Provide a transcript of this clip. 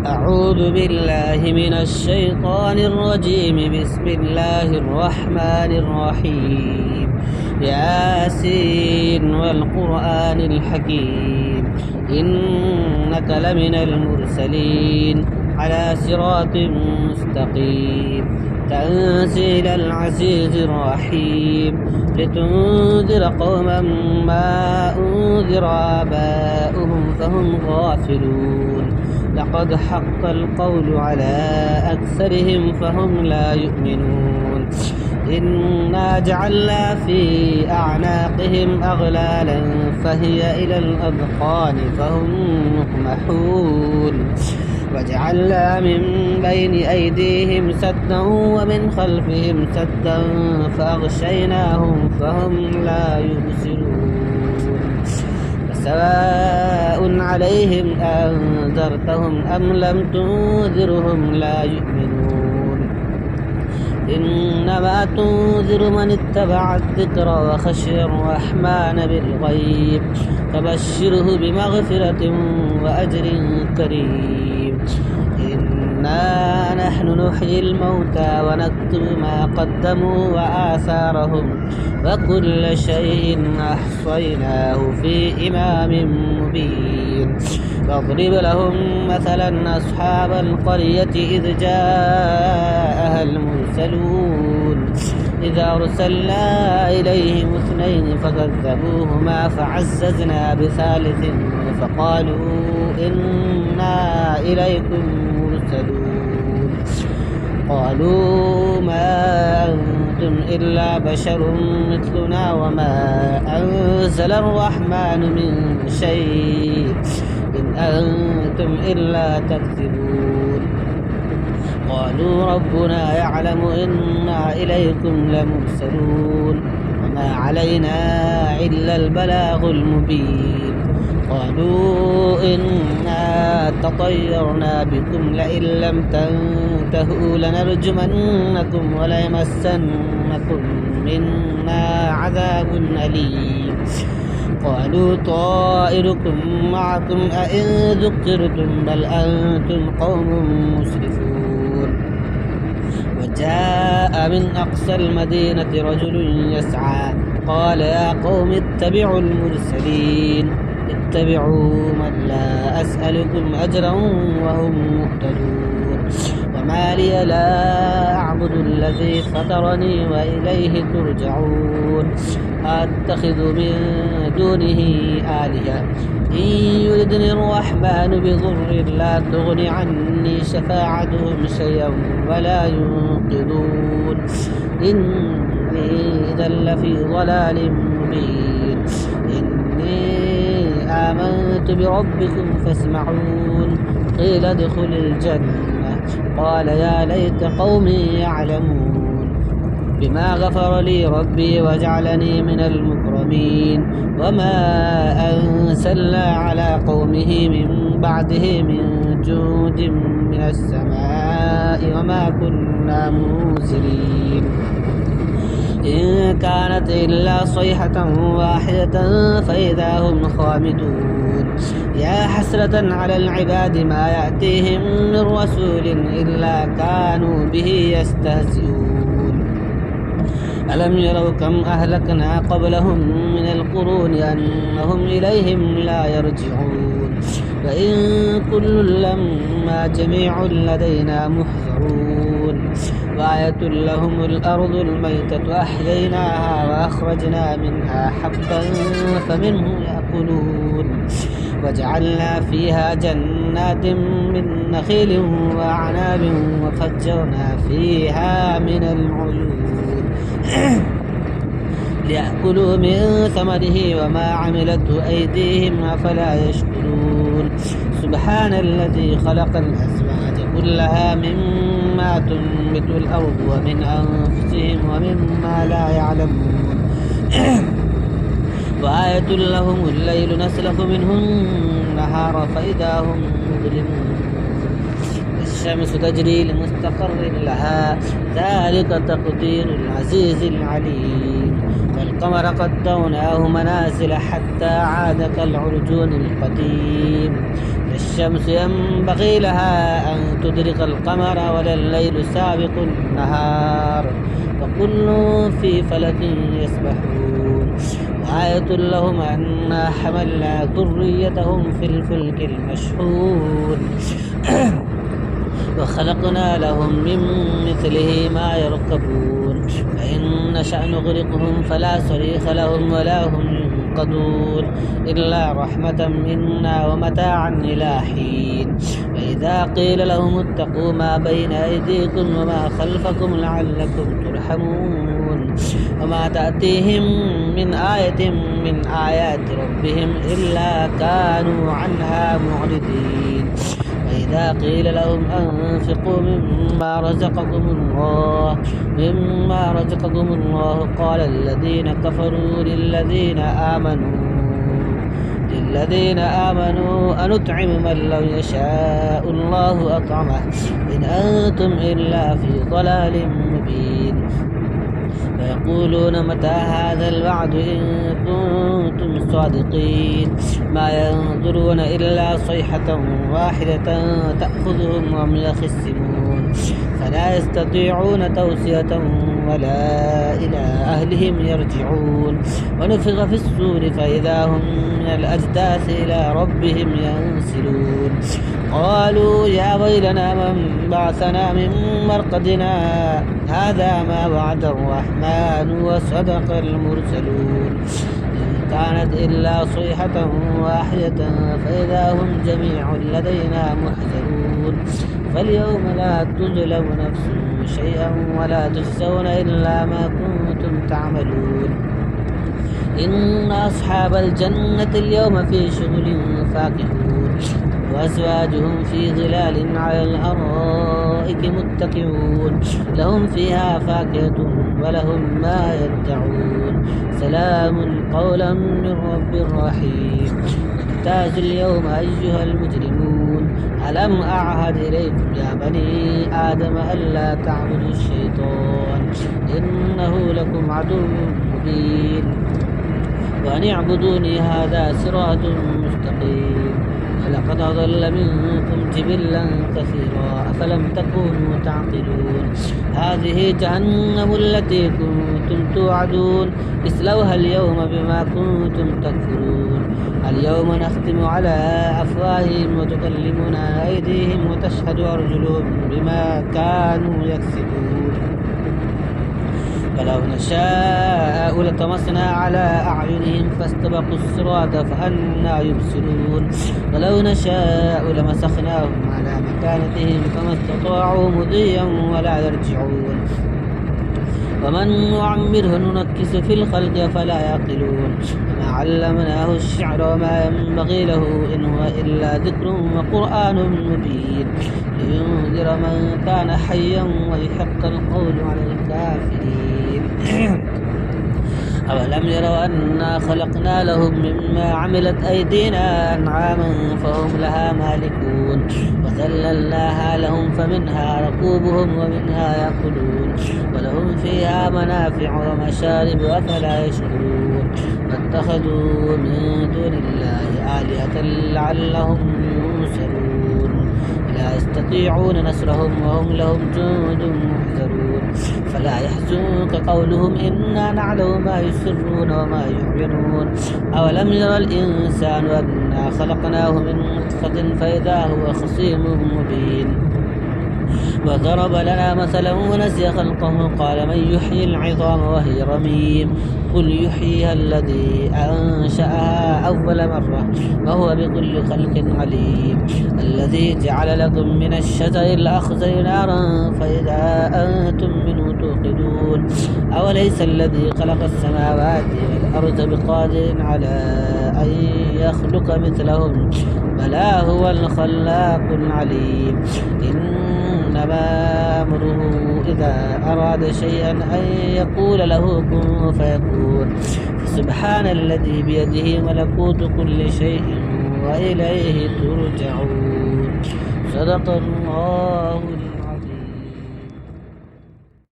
أعوذ بالله من الشيطان الرجيم. بسم الله الرحمن الرحيم. ياسين والقرآن الحكيم إنك لمن المرسلين على صراط مستقيم تنزيل العزيز الرحيم لتنذر قوما ما أنذر آباؤهم فهم غافلون. لقد حق القول على أكثرهم فهم لا يؤمنون. إنا جعلنا في أعناقهم أغلالا فهي إلى الأذقان فهم مقمحون. وجعلنا من بين أيديهم سدا ومن خلفهم سدا فأغشيناهم فهم لا يبصرون. سواء عليهم أنذرتهم أم لم تنذرهم لا يؤمنون. إنما تنذر من اتبع الذكر وخشي الرحمن بالغيب فبشره بمغفرة وأجر كريم. إنا نحن نحيي الموتى ونكتب ما قدموا وآثارهم وكل شيء أحصيناه في إمام مبين. واضرب لهم مثلا أصحاب القرية إذ جاءها المرسلون إذا أرسلنا إليهم اثنين فكذبوهما فعززنا بثالث فقالوا إنا إليكم مرسلون. قالوا ما أنتم إلا بشر مثلنا وما أنزل الرحمن من شيء إن أنتم إلا تكذبون. قالوا ربنا يعلم إنا إليكم لمرسلون وما علينا إلا البلاغ المبين. قالوا إنا تطيرنا بكم لئن لم تنتهوا لنرجمنكم وليمسنكم منا عذاب أليم. قالوا طائركم معكم أئن ذكرتم بل أنتم قوم مسرفون. وجاء من أقصى المدينة رجل يسعى قال يا قوم اتبعوا المرسلين اتبعوا من لا أسألكم أجرا وهم مهتدون. وما لي لا أعبد الذي فطرني وإليه ترجعون. أتخذ من دونه آلهة إن يردني الرحمن بضر لا تغن عني شفاعتهم شيئا ولا ينقذون. إني إذا لفي ضلال مبين. إني آمنت بربكم فاسمعون. قيل ادخل الجنة قال يا ليت قومي يعلمون بما غفر لي ربي وجعلني من المكرمين. وما أنزلنا على قومه من بعده من جود من السماء وما كنا منزلين. إن كانت إلا صيحة واحدة فإذا هم خامدون. يا حسرة على العباد ما يأتيهم من رسول إلا كانوا به يستهزئون. ألم يروا كم أهلكنا قبلهم من القرون أنهم إليهم لا يرجعون. وإن كل لما جميع لدينا محضرون. وآية لهم الأرض الميتة أحييناها وأخرجنا منها حبا فمنه يأكلون. وجعلنا فيها جنات من نخيل وأعناب وفجرنا فيها من العيون ليأكلوا من ثمره وما عملته أيديهم أفلا يشكرون. سبحان الذي خلق الأزواج كلها مما تنبت الأرض ومن أنفسهم ومما لا يعلمون. وآية لهم الليل نسلخ منه النهار فإذا هم مظلمون. الشمس تجري لمستقر لها ذلك تقدير العزيز العليم. والقمر قدرناه منازل حتى عاد كالعرجون القديم. الشمس ينبغي لها أن تدرك القمر ولا الليل سابق النهار وكل في فلك يسبحون وآية لهم أنا حملنا ذريتهم في الفلك المشحون وخلقنا لهم من مثله ما يركبون فإن نشأ نغرقهم فلا صريخ لهم ولا هم ينقذون إلا رحمة منا ومتاعا إلى حين فإذا قيل لهم اتقوا ما بين أيديكم وما خلفكم لعلكم ترحمون وما تأتيهم من آية من آيات ربهم إلا كانوا عنها معرضين وإذا قيل لهم أنفقوا مما رزقكم الله قال الذين كفروا للذين آمنوا أنطعم من لو يشاء الله أطعمه إن أنتم إلا في ضلال مبين فيقولون متى هذا الوعد إن كنتم صادقين ما ينظرون إلا صيحة واحدة تأخذهم وهم يخصمون فلا يستطيعون توصية ولا إلى أهلهم يرجعون ونفخ في الصور فإذا هم من الأجداث إلى ربهم ينسلون قالوا يا ويلنا من بعثنا من مرقدنا هذا ما وعد الرحمن وصدق المرسلون إن كانت إلا صيحة واحدة فإذا هم جميع لدينا محضرون فاليوم لا تظلم نفس شيئا ولا تجزون إلا ما كنتم تعملون إن أصحاب الجنة اليوم في شغل فاكهون وأزواجهم في ظلال على الأرائك متكئون لهم فيها فاكهة ولهم ما يدعون سلام قولا من رب رحيم وامتازوا اليوم أيها المجرمون ألم أعهد إليكم يا بني آدم ألا تعبدوا الشيطان إنه لكم عدو مبين وأن اعبدوني هذا صراط مستقيم ولقد أضل منكم جبلا كثيرا أفلم تكونوا تعقلون هذه جهنم التي كنتم توعدون اصلوها اليوم بما كنتم تكفرون اليوم نختم على أفواههم وتكلمنا أيديهم وتشهد أرجلهم بما كانوا يكسبون فلو نشاء لطمسنا على أعينهم فاستبقوا الصراط فأنى يبصرون ولو نشاء لمسخناهم على مكانتهم فما استطاعوا مضيا ولا يرجعون ومن نعمره ننكس في الخلق فلا يعقلون وما علمناه الشعر وما ينبغي له إن هو إلا ذكر وقرآن مبين لينذر من كان حيا ويحق القول على الكافرين أولم يروا أنا خلقنا لهم مما عملت أيدينا أنعاما فهم لها مالكون وذللناها لهم فمنها ركوبهم ومنها يأكلون ولهم فيها منافع ومشارب أفلا يشكرون واتخذوا من دون الله آلهة لعلهم ينصرون لا يستطيعون نصرهم وهم لهم جند محضرون فلا يحزنك قولهم إنا نعلم ما يسرون وما يعلنون أولم يرى الإنسان أنا خلقناه من نطفة فإذا هو خصيم مبين وضرب لنا مثلا ونسي خلقه قال من يحيي العظام وهي رميم قل يحييها الذي أنشأها أول مرة وهو بكل خلق عليم الذي جعل لكم من الشجر الأخضر نارا فإذا أنتم منه توقدون أوليس الذي خلق السماوات والأرض بقادر على أن يخلق مثلهم بلى هو الخلاق العليم إنما أمره إذا أراد شيئا أن يقول له كن فيكون سبحان الذي بيده ملكوت كل شيء وإليه ترجعون صدق الله